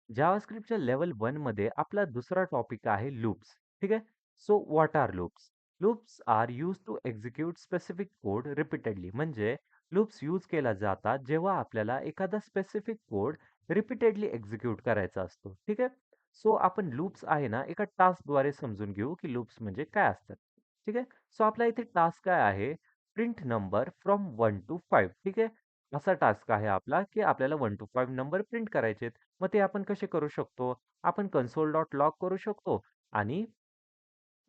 जावास्क्रिप्टच्या level 1 मध्ये आपला दुसरा टॉपिक आहे लूप्स. ठीक आहे. So what are loops? Loops are use to execute specific code repeatedly. म्हणजे लूप्स यूज केला जातात जेव्हा आपल्याला एखादा स्पेसिफिक कोड रिपीटेडली एक्झिक्यूट करायचा असतो. ठीक आहे. सो आपण लूप्स आहे ना एका टास्कद्वारे समजून घेऊ की लूप्स म्हणजे काय असतात. ठीक आहे. सो आपल्या इथे टास्क काय आहे? Print number from 1 to 5. ठीक आहे. असा टास्क आहे आपला की आपल्याला 1 टू 5 नंबर प्रिंट करायचे. मग ते आपण कसे करू शकतो? आपण console.log करू शकतो आणि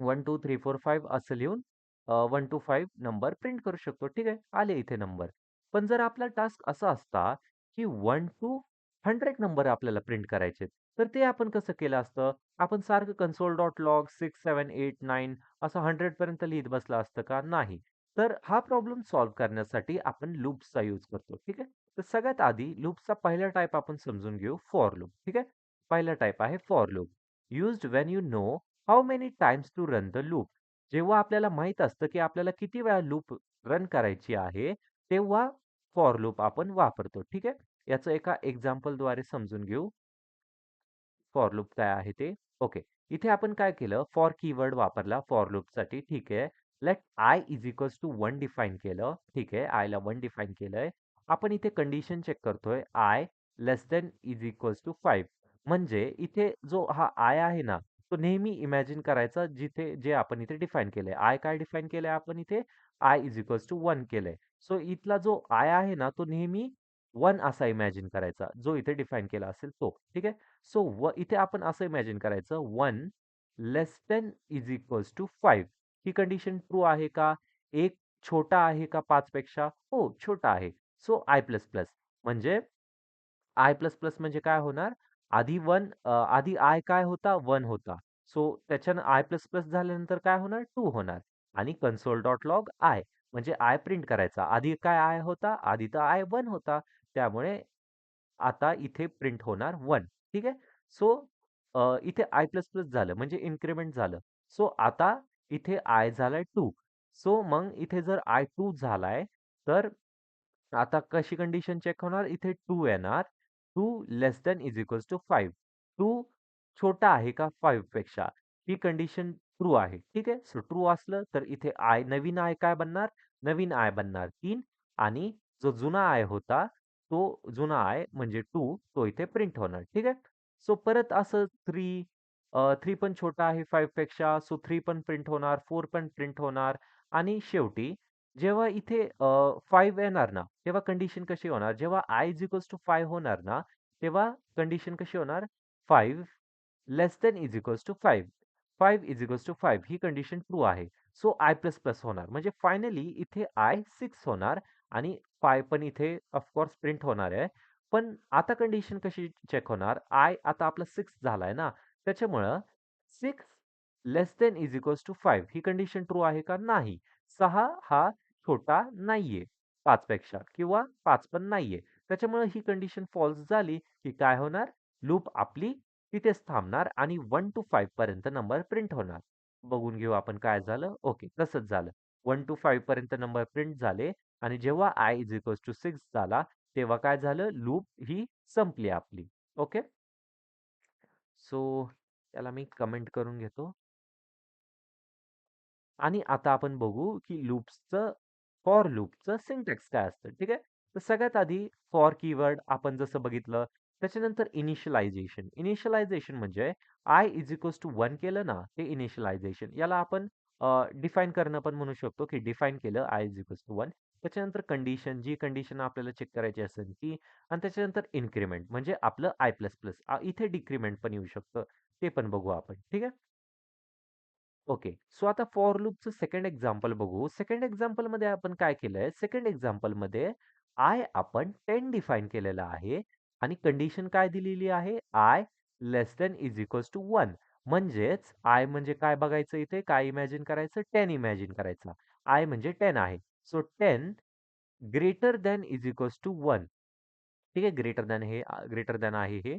1, 2, 3, 4, 5 असं लिहून 1 to 5 नंबर प्रिंट करू शकतो. ठीक आहे. आले इथे नंबर. पण जर आपला टास्क असा असता, की 1 to 100 नंबर आपल्याला प्रिंट करायचे तर ते आपण कसं केलं असतं? आपण सारखं console.log 6, 7, 8, 9 असं 100 पर्यंत लिहित बसलं असतं का? नाही. तर हा प्रॉब्लेम सॉल्व्ह करण्यासाठी आपण लूप्सचा यूज करतो. ठीक आहे. तर सगळ्यात आधी लूप्सचा पहिला टाइप आपण समजून घेऊ फॉर लूप. ठीक आहे. पहिला टाइप आहे for loop. Used when you know how many times to run the loop. जेव्हा आपल्याला माहित असतं की आपल्याला किती वेळा लूप रन करायची आहे, तेव्हा फॉर लूप आपण वापरतो. ठीक आहे. याचं एका एक्झाम्पलद्वारे समजून घेऊ. फॉर लूप काय आहे ते. ओके. इथे आपण काय केलं? फॉर कीवर्ड वापरला फॉर लूपसाठी. ठीक आहे. Let I is equals to 1 define केलं. ठीक आहे. आयला 1 डिफाइन केलंय. आपण इथे कंडिशन चेक करतोय. I less than is equals to 5. म्हणजे इथे जो हा आय आहे ना, तो नेहमी इमॅजिन करायचा जिथे जे आपण इथे डिफाइन केलंय. आय काय डिफाइन केलंय आपण इथे? आय इज इक्वल्स टू 1 केलंय. सो इथला जो आय आहे ना, तो नेहमी 1 असा इमॅजिन करायचा, जो इथे डिफाइन केला असेल तो. ठीक आहे. सो इथे आपण असं इमॅजिन करायचं 1 less than is equals to 5. ही कंडिशन ट्रू आहे का? एक छोटा आहे का 5 पेक्षा? हो, छोटा आहे. सो आय प्लस प्लस म्हणजे आय प्लस प्लस म्हणजे काय होणार? आधी आय काय होता? 1 होता. सो त्याच्यानं आय प्लस प्लस झाल्यानंतर काय होणार? 2 होणार आणि console.log आय म्हणजे आय प्रिंट करायचा. आधी काय आय होता? आधी तर आय 1 होता. त्यामुळे आता इथे प्रिंट होणार 1. ठीक आहे. सो इथे आय प्लस प्लस झालं म्हणजे इन्क्रिमेंट झालं. सो आता इथे आय झालाय 2. सो मग इथे जर आय 2 झालाय तर आता कशी कंडिशन चेक होणार? इथे 2 येणार. 2 लेस दॅन इज इक्वल्स टू 5. 2 छोटा आहे का 5 पेक्षा? ही कंडिशन ट्रू आहे. ठीक आहे. सो ट्रू असलं तर इथे आय नवीन आय काय बनणार? नवीन आय बनणार 3 आणि जो जुना आय होता तो जुना आहे म्हणजे 2 तो इथे प्रिंट होणार. ठीक आहे. सो परत असं 3 3 पण छोटा आहे 5 पेक्षा सो 3 पण प्रिंट होणार, 4 पण प्रिंट होणार आणि शेवटी जेव्हा इथे 5 येणार ना, तेव्हा कंडिशन कशी होणार? जेव्हा आय इज इक्वल्स टू 5 होणार ना, तेव्हा कंडिशन कशी होणार? 5 less than is equals to 5. 5 is equals to 5 ही कंडिशन ट्रू आहे. सो आय प्लस प्लस होणार. म्हणजे फायनली इथे आय 6 होणार आणि 5 पण इथे ऑफ कोर्स प्रिंट होणार आहे. पण आता कंडिशन कशी चेक होणार? आय आता आपला 6 झालाय ना, त्याच्यामुळं 6 less than is equals to 5 ही कंडिशन ट्रू आहे का? नाही. 6 हा छोटा नाहीये 5 पेक्षा किंवा 5 पण नाहीये. त्याच्यामुळे ही कंडिशन फॉल्स झाली, की काय होणार? लूप आपली तिथेच थांबणार आणि 1 टू 5 पर्यंत नंबर प्रिंट होणार. बघून घेऊ आपण काय झालं. ओके, तसंच झालं. 1 टू 5 पर्यंत नंबर प्रिंट झाले आणि जेव्हा आय इज इक्वल्स टू 6 झाला, तेव्हा काय झालं? लूप ही संपली आपली. ओके. सो त्याला मी कमेंट करून घेतो. आणि आता आपण बघू की फॉर लूपचं सिंटॅक्स काय असतं. ठीक आहे. तर सगळ्यात आधी फॉर कीवर्ड आपण जसं बघितलं त्याच्यानंतर इनिशियलायझेशन. इनिशियलायझेशन म्हणजे आय इज इक्वल्स टू 1 केलं ना ते इनिशियलायझेशन. याला आपण डिफाईन करणं पण म्हणू शकतो की डिफाईन केलं आय इज इक्वल्स टू 1. त्याच्यानंतर कंडिशन जी कंडिशन आपल्याला चेक करायची असेल ती आणि त्याच्यानंतर इन्क्रिमेंट म्हणजे आपलं आय प्लस प्लस इथे डिक्रिमेंट पण येऊ शकतं. ते पण बघू आपण. ठीक आहे. ओके. सो आता फॉर लूपचं सेकंड एक्झाम्पल बघू. सेकंड एक्झाम्पलमध्ये आपण काय केलंय? सेकंड एक्झाम्पलमध्ये आय आपण 10 डिफाईन केलेला आहे आणि कंडिशन काय दिलेली आहे? I less than is equals to 1. म्हणजेच आय म्हणजे काय बघायचं इथे? काय इमॅजिन करायचं? 10 इमॅजिन करायचा. आय म्हणजे 10 आहे. So 10 greater than is equals to 1. ठीक आहे. ग्रेटर दॅन आहे हे.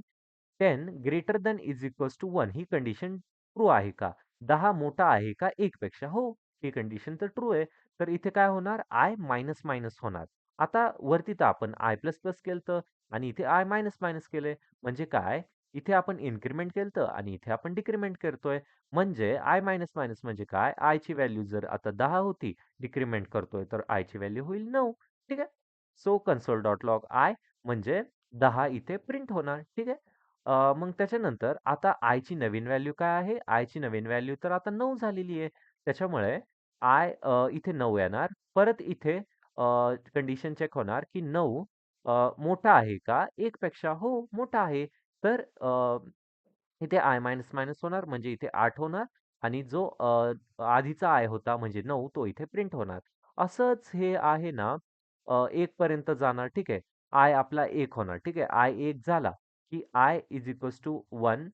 10 greater than is equals to 1 ही कंडिशन ट्रू आहे का? 10 मोठा आहे का 1 पेक्षा? हो, ही कंडिशन तर ट्रू आहे. तर इथे काय होणार? आय मायनस मायनस होणार. आता वरती तर आपण आय प्लस प्लस केलं आणि इथे आय मायनस मायनस केलंय. म्हणजे काय? इथे आपण इन्क्रिमेंट केलं आणि इथे आपण डिक्रिमेंट करतोय. म्हणजे आय मायनस मायनस म्हणजे काय? आय ची व्हॅल्यू जर आता 10 होती, डिक्रिमेंट करतोय तर आय ची व्हॅल्यू होईल 9. ठीक आहे. So console dot log I म्हणजे 10 इथे प्रिंट होणार. ठीक आहे. मग त्याच्यानंतर आता आय ची नवीन व्हॅल्यू काय आहे? आय ची नवीन व्हॅल्यू तर आता 9 झालेली आहे. त्याच्यामुळे आय इथे 9 येणार. परत इथे कंडिशन चेक होणार की 9 मोठा आहे का? 1 पेक्षा? हो, मोठा आहे. तर इथे आय मायनस मायनस होणार म्हणजे इथे 8 होणार आणि जो आधीचा आय होता म्हणजे 9 तो इथे प्रिंट होणार. असंच हे आहे ना 1 पर्यंत जाणार. ठीक आहे. आय आपला 1 होणार. ठीक आहे. आय 1 झाला की I is equals to 1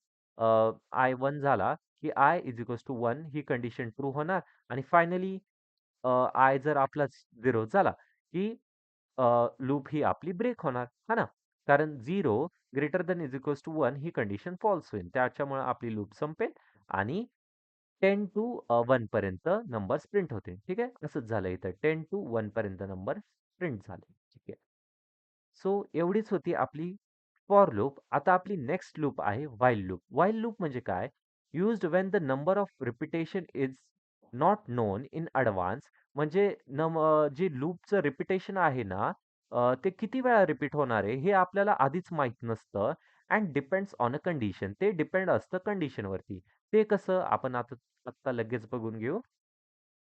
I 1 झाला की आय इज इक्वल्स टू 1 ही कंडिशन ट्रू होणार आणि फायनली आय जर आपला 0 झाला की लूप ही आपली ब्रेक होणार, है ना? कारण 0 greater than is equals to 1 ही कंडिशन फॉल्स होईल. त्याच्यामुळे आपली लूप संपेल आणि 10 टू 1 पर्यंत नंबर्स प्रिंट होतील. ठीक आहे. असंच झालं इथं 10 टू 1 पर्यंत नंबर प्रिंट झाले. ठीक आहे. सो एवढीच होती आपली फॉर लूप. आता आपली नेक्स्ट लूप आहे व्हाईल लूप. व्हाईल लूप म्हणजे काय? Used when the number of repetition is not known in advance. म्हणजे जे लूपचं रिपिटेशन आहे ना ते किती वेळा रिपीट होणार आहे हे आपल्याला आधीच माहीत नसतं and depends on a condition. ते डिपेंड असतं कंडिशनवरती. ते कसं आपण आता आत्ता लगेच बघून घेऊ.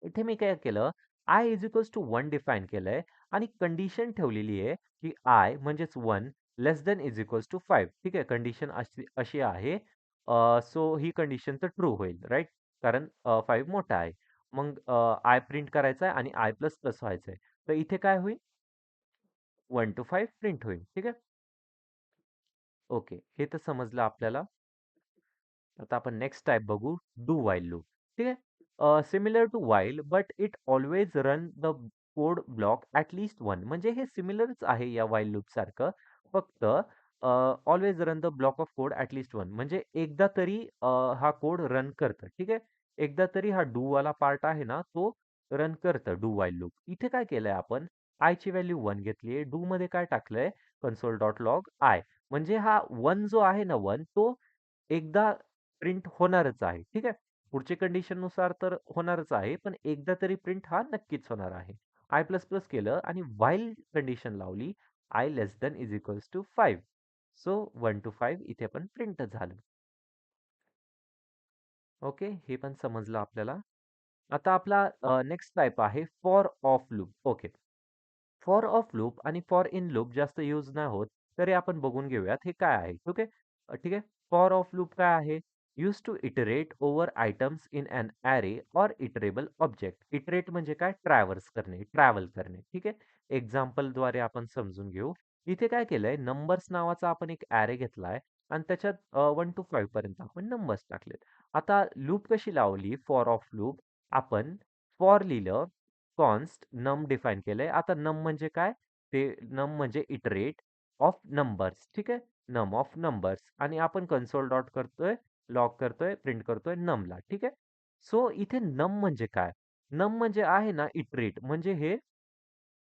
इथे मी काय केलं, I is equals to 1 define केलंय आणि कंडिशन ठेवलेली आहे, की आय म्हणजेच 1 less than is equals to 5. ठीक आहे. कंडिशन अशी अशी आहे. सो ही कंडिशन तर ट्रू होईल, राइट? कारण 5 मोठा आहे. मग आय प्रिंट करायचा आहे आणि आय प्लस प्लस व्हायचंय. तर इथे काय होईल? 1 टू 5 प्रिंट होईल. ठीक आहे. ओके. हे तर समजलं आपल्याला. आता आपण नेक्स्ट टाइप बघू डू व्हाईल लूप. ठीक आहे. Similar to while but it always run the code block at least one. म्हणजे हे सिमिलरच आहे या व्हाईल लूप सारखं. फक्त always run the block of code at least one. म्हणजे एकदा तरी हा कोड रन करतं. ठीक आहे. एकदा तरी हा डू वाला पार्ट आहे ना तो रन करतं डू व्हाईल लूप. इथे काय केलंय आपण आय ची व्हॅल्यू 1 घेतलीये. डू मध्ये काय टाकलंय कन्सोल डॉट लॉग आय. म्हणजे हा 1 जो आहे ना 1 तो एकदा प्रिंट होणारच आहे. ठीक आहे. पुढच्या कंडिशननुसार तर होणारच आहे, पण एकदा तरी प्रिंट हा नक्कीच होणार आहे. आय प्लस प्लस केलं आणि व्हाईल कंडिशन लावली, I less than is equals to 5. So 1 to 5 इथे पण प्रिंट झालं. ओके, हे पण समजलं आपल्याला. आता आपला नेक्स्ट टाइप आहे for of loop. Okay. For of loop आणि फॉर इन लूप जास्त यूज नाही होत, तरी आपण बघून घेऊयात हे काय आहे. ओके. ठीक आहे. फॉर ऑफ लूप काय आहे? Use to iterate over items in an array or iterable object. Iterate म्हणजे काय? ट्रॅव्हर्स करणे, ट्रॅव्हल करणे. ठीक आहे. एक्झाम्पलद्वारे आपण समजून घेऊ. इथे काय केलंय नंबर्स नावाचा आपण एक ॲरे घेतलाय आणि त्याच्यात 1 टू 5 पर्यंत आपण नंबर्स टाकलेत. आता लूप कशी लावली फॉर ऑफ लूप? आपण फॉर लिहिलं, कॉन्स्ट नम डिफाईन केलंय. आता नम म्हणजे काय? ते नम म्हणजे इटरेट ऑफ नंबर्स. ठीक आहे. नम ऑफ नंबर्स आणि आपण कन्सोल डॉट करतोय, लॉग करतोय, प्रिंट करतोय नमला. ठीक आहे. सो इथे नम म्हणजे काय? नम म्हणजे आहे ना इटरेट म्हणजे हे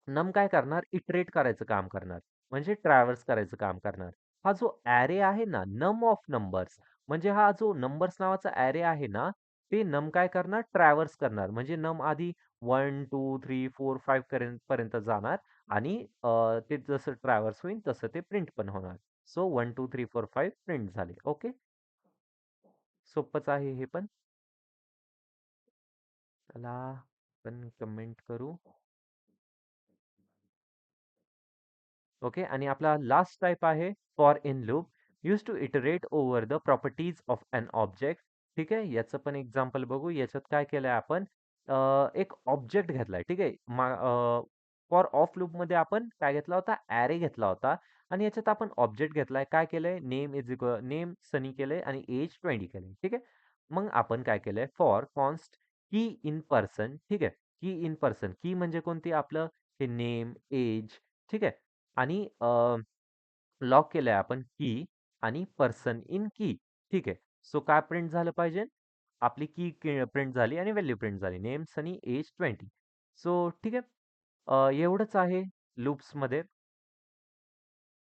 नम काय करणार? इटरेट करायचं काम करणार. म्हणजे ट्रॅव्हर्स करायचं काम करणार. हा जो ॲरे आहे ना, नम ऑफ नंबर्स म्हणजे हा जो नंबर्स नावाचा ॲरे आहे ना, ते नम काय करणार? ट्रॅव्हर्स करणार. म्हणजे नम आधी 1, 2, 3, 4, 5 पर्यंत जाणार आणि ते जसं ट्रॅव्हर्स होईल तसं ते प्रिंट पण होणार. सो 1, 2, 3, 4, 5 प्रिंट झाले. ओके. सोपंच आहे हे पण. चला आपण कमेंट करू. ओके आणि आपला लास्ट टाइप आहे for in loop use to iterate over the properties of an object. ठीक आहे. याचं पण एक्झाम्पल बघू. याच्यात काय केलंय आपण एक ऑब्जेक्ट घेतलाय. ठीक आहे. फॉर ऑफ लूप मध्ये आपण काय घेतला होता? ॲरे घेतला होता आणि याच्यात आपण ऑब्जेक्ट घेतलाय. काय केलंय? नेम इज इक्वल नेम सनी केलंय आणि एज 20 केलंय. ठीक आहे. मग आपण काय केलंय? फॉर कॉन्स्ट की इन पर्सन. ठीक आहे. की इन पर्सन. की म्हणजे कोणती? आपलं हे नेम, एज. ठीक आहे. आणि लॉक केलंय आपण की आणि पर्सन इन की. ठीक आहे. सो काय प्रिंट झालं पाहिजे? आपली की प्रिंट झाली आणि व्हॅल्यू प्रिंट झाली. नेम, सनी, एज 20. सो ठीक आहे. एवढंच आहे लूप्समध्ये.